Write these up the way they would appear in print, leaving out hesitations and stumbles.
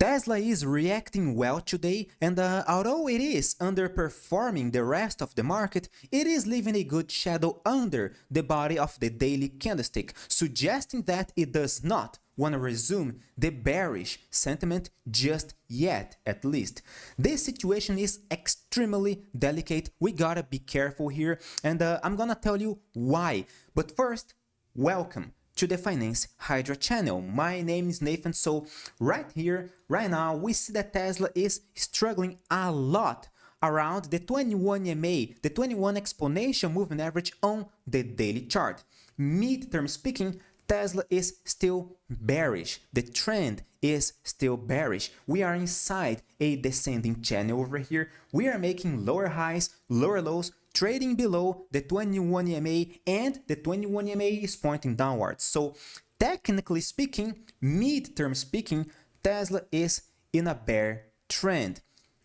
Tesla is reacting well today, and although it is underperforming the rest of the market, it is leaving a good shadow under the body of the daily candlestick, suggesting that it does not want to resume the bearish sentiment just yet, at least. This situation is extremely delicate. We gotta be careful here, and I'm gonna tell you why. But first, welcome to the Finance Hydra channel. My name is Nathan. So right here, right now, we see that Tesla is struggling a lot around the 21 EMA, the 21 exponential moving average on the daily chart. Mid-term speaking, Tesla is still bearish. The trend is still bearish. We are inside a descending channel over here. We are making lower highs, lower lows, trading below the 21 EMA, and the 21 EMA is pointing downwards. So technically speaking, mid-term speaking, Tesla is in a bear trend.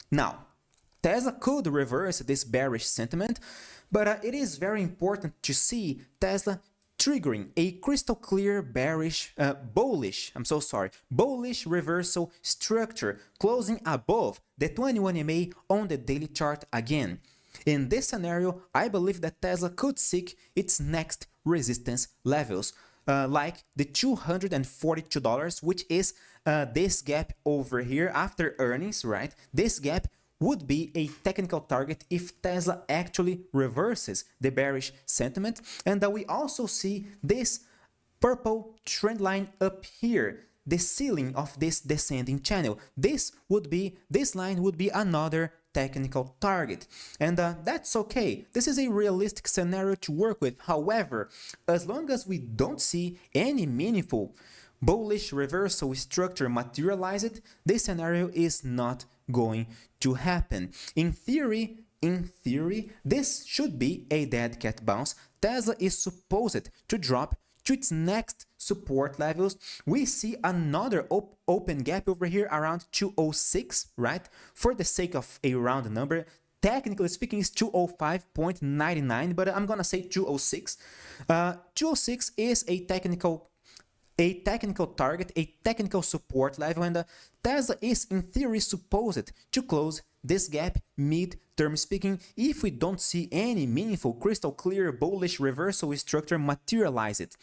Now, Tesla could reverse this bearish sentiment, but it is very important to see Tesla triggering a crystal clear bullish reversal structure closing above the 21 EMA on the daily chart again. In this scenario, I believe that Tesla could seek its next resistance levels, like the $242, which is this gap over here after earnings, right? This gap would be a technical target if Tesla actually reverses the bearish sentiment. And we also see this purple trend line up here, the ceiling of this descending channel. This line would be another technical target, and that's okay. This is a realistic scenario to work with. However, as long as we don't see any meaningful bullish reversal structure materialized, this scenario is not going to happen. In theory, this should be a dead cat bounce. Tesla is supposed to drop to its next support levels. We see another open gap over here around 206, right? For the sake of a round number, technically speaking, it's 205.99, but I'm gonna say 206. 206 is a technical target, a technical support level, and Tesla is in theory supposed to close this gap mid-term speaking if we don't see any meaningful crystal clear bullish reversal structure materialize it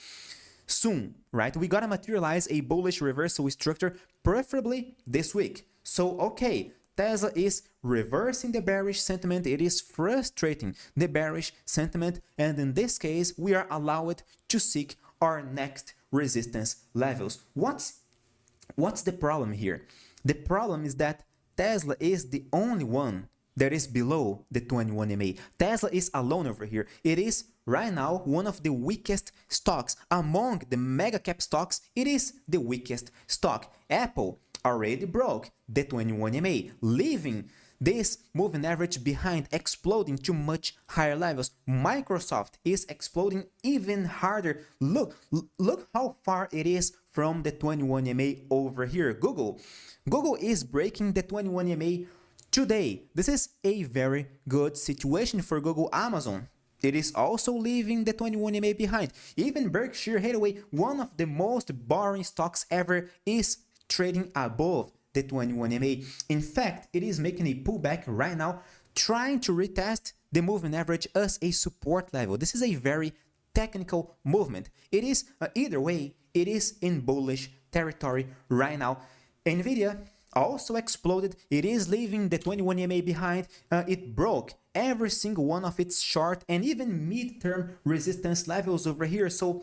soon, right? We gotta materialize a bullish reversal structure preferably this week. So okay, Tesla is reversing the bearish sentiment. It is frustrating the bearish sentiment, and in this case we are allowed to seek our next resistance levels. What's the problem here? The problem is that Tesla is the only one that is below the 21 EMA. Tesla is alone over here. It is right now one of the weakest stocks among the mega cap stocks. It is the weakest stock. Apple already broke the 21 EMA, leaving this moving average behind, exploding to much higher levels. Microsoft is exploding even harder. Look how far it is from the 21 EMA over here. Google is breaking the 21 EMA today. This is a very good situation for Google. Amazon, it is also leaving the 21 EMA behind. Even Berkshire Hathaway, one of the most boring stocks ever, is trading above the 21 EMA. In fact, it is making a pullback right now, trying to retest the moving average as a support level. This is a very technical movement. It is either way, it is in bullish territory right now. Nvidia also exploded. It is leaving the 21 EMA behind. It broke every single one of its short and even mid-term resistance levels over here. So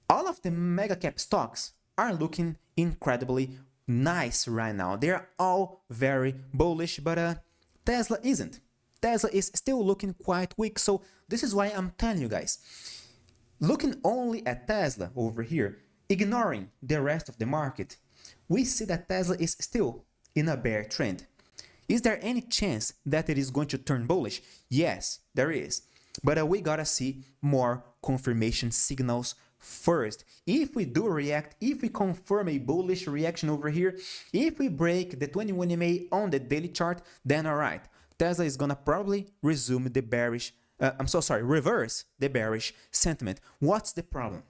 all of the mega cap stocks are looking incredibly nice right now. They are all very bullish, but Tesla isn't. Tesla is still looking quite weak. So this is why I'm telling you guys, looking only at Tesla over here, ignoring the rest of the market, we see that Tesla is still in a bear trend. Is there any chance that it is going to turn bullish? Yes, there is. But we gotta see more confirmation signals first. If we do react, if we confirm a bullish reaction over here, if we break the 21 EMA on the daily chart, then alright, Tesla is gonna probably resume the bearish, reverse the bearish sentiment. What's the problem?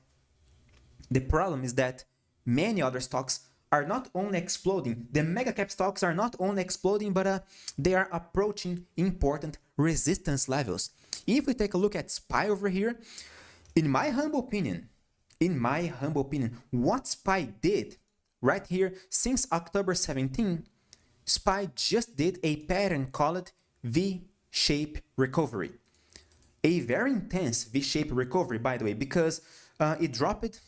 The problem is that many other stocks are not only exploding, the mega cap stocks are not only exploding, but they are approaching important resistance levels. If we take a look at SPY over here, in my humble opinion, what SPY did right here since October 17, SPY just did a pattern called V-shape recovery. A very intense V-shaped recovery, by the way, because it dropped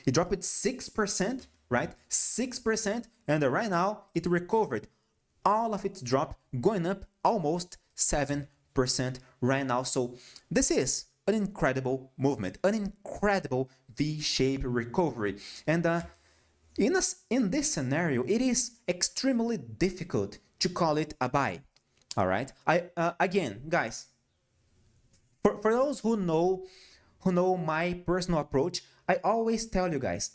it dropped 6%, right? 6%, and right now it recovered all of its drop, going up almost 7% right now. So this is an incredible movement, an incredible V-shaped recovery. And in this scenario, it is extremely difficult to call it a buy. All right. Again, guys, for those who know my personal approach, I always tell you guys,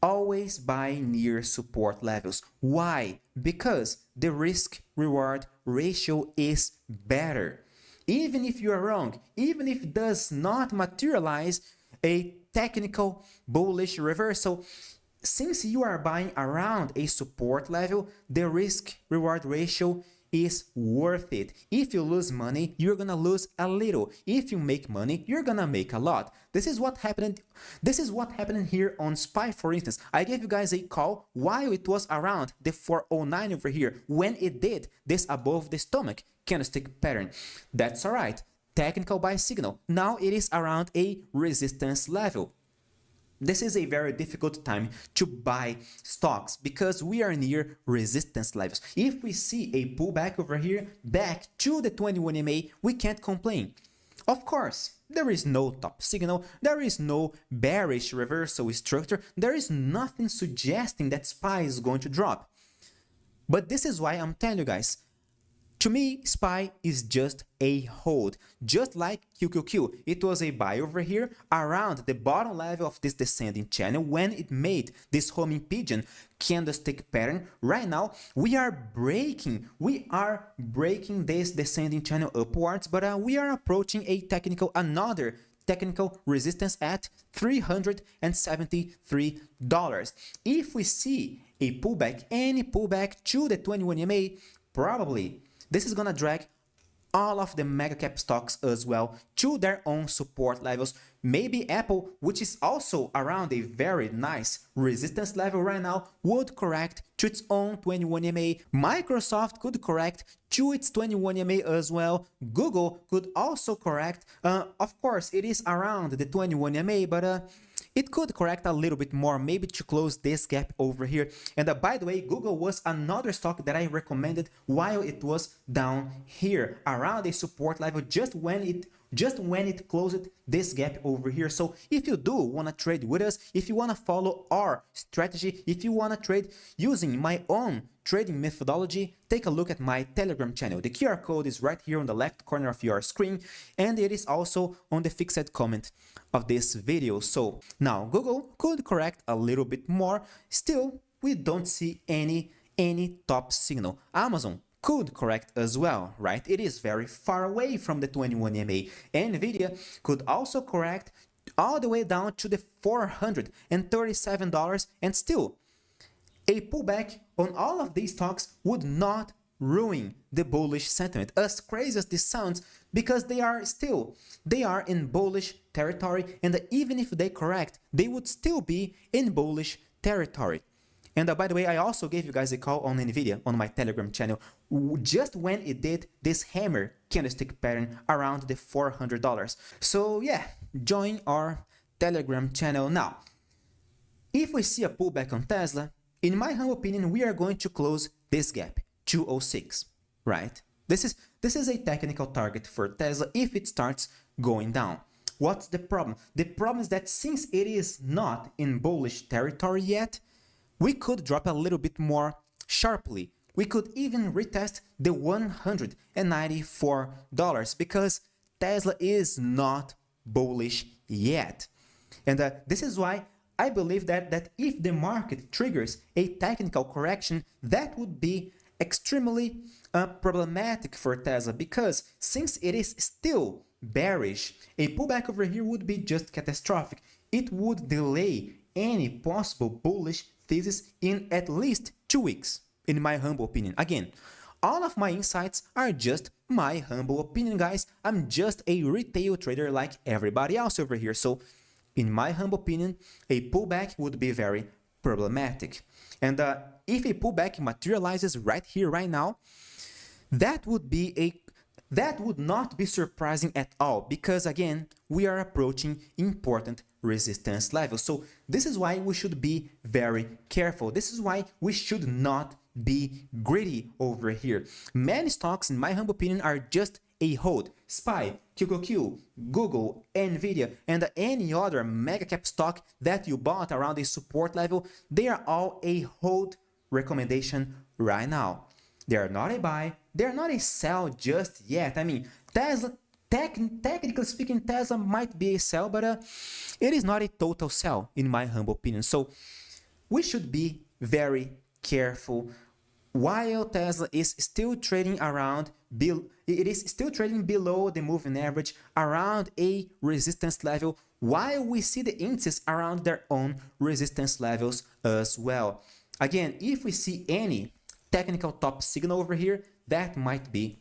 always buy near support levels. Why? Because the risk reward ratio is better. Even if you are wrong, even if it does not materialize a technical bullish reversal, since you are buying around a support level, the risk reward ratio is worth it. If you lose money, you're gonna lose a little. If you make money, you're gonna make a lot. This is what happened here on SPY, for instance. I gave you guys a call while it was around the 409 over here, when it did this above the stomach candlestick pattern. That's all right. Technical buy signal. Now it is around a resistance level. This is a very difficult time to buy stocks because we are near resistance levels. If we see a pullback over here back to the 21 MA, we can't complain. Of course, there is no top signal, there is no bearish reversal structure, there is nothing suggesting that SPY is going to drop. But this is why I'm telling you guys, to me, SPY is just a hold. Just like QQQ, it was a buy over here around the bottom level of this descending channel when it made this homing pigeon candlestick pattern. Right now, we are breaking this descending channel upwards, but we are approaching another technical resistance at $373. If we see a pullback, any pullback to the 21 MA, probably this is gonna drag all of the mega cap stocks as well to their own support levels. Maybe Apple, which is also around a very nice resistance level right now, would correct to its own 21 MA. Microsoft could correct to its 21 MA as well. Google could also correct. Of course, it is around the 21 MA, but it could correct a little bit more, maybe to close this gap over here. And by the way, Google was another stock that I recommended while it was down here around a support level just when it closed this gap over here. So if you do want to trade with us, if you want to follow our strategy, if you want to trade using my own trading methodology, take a look at my Telegram channel. The QR code is right here on the left corner of your screen, and it is also on the fixed comment of this video. So now Google could correct a little bit more. Still, we don't see any top signal. Amazon could correct as well, right? It is very far away from the 21 MA. Nvidia could also correct all the way down to the $437, and still a pullback on all of these stocks would not ruin the bullish sentiment, as crazy as this sounds, because they are in bullish territory, and even if they correct, they would still be in bullish territory. And by the way, I also gave you guys a call on Nvidia on my Telegram channel just when it did this hammer candlestick pattern around the $400. So yeah, join our Telegram channel now. If we see a pullback on Tesla, in my humble opinion, we are going to close this gap, 206, right? This is a technical target for Tesla if it starts going down. What's the problem? The problem is that since it is not in bullish territory yet, we could drop a little bit more sharply. We could even retest the $194 because Tesla is not bullish yet. And this is why I believe that if the market triggers a technical correction, that would be extremely problematic for Tesla, because since it is still bearish, a pullback over here would be just catastrophic. It would delay any possible bullish thesis in at least 2 weeks, in my humble opinion. Again, all of my insights are just my humble opinion, guys. I'm just a retail trader like everybody else over here. So, in my humble opinion, a pullback would be very problematic. And if a pullback materializes right here, right now, that would not be surprising at all, because again, we are approaching important resistance levels. So this is why we should be very careful. This is why we should not be greedy over here. Many stocks, in my humble opinion, are just a hold. SPY, QQQ, Google, Nvidia, and any other mega cap stock that you bought around a support level, they are all a hold recommendation right now. They are not a buy, they are not a sell just yet. I mean, Tesla, technically speaking, Tesla might be a sell, but it is not a total sell, in my humble opinion. So we should be very careful. While Tesla is still trading around, it is still trading below the moving average, around a resistance level, while we see the indices around their own resistance levels as well. Again, if we see any technical top signal over here, that might be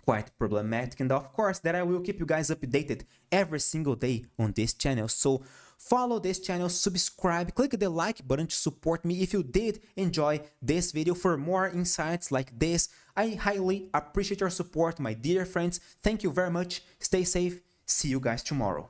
quite problematic. And of course, that I will keep you guys updated every single day on this channel. So follow this channel, subscribe, click the like button to support me if you did enjoy this video. For more insights like this, I highly appreciate your support, my dear friends. Thank you very much. Stay safe. See you guys tomorrow.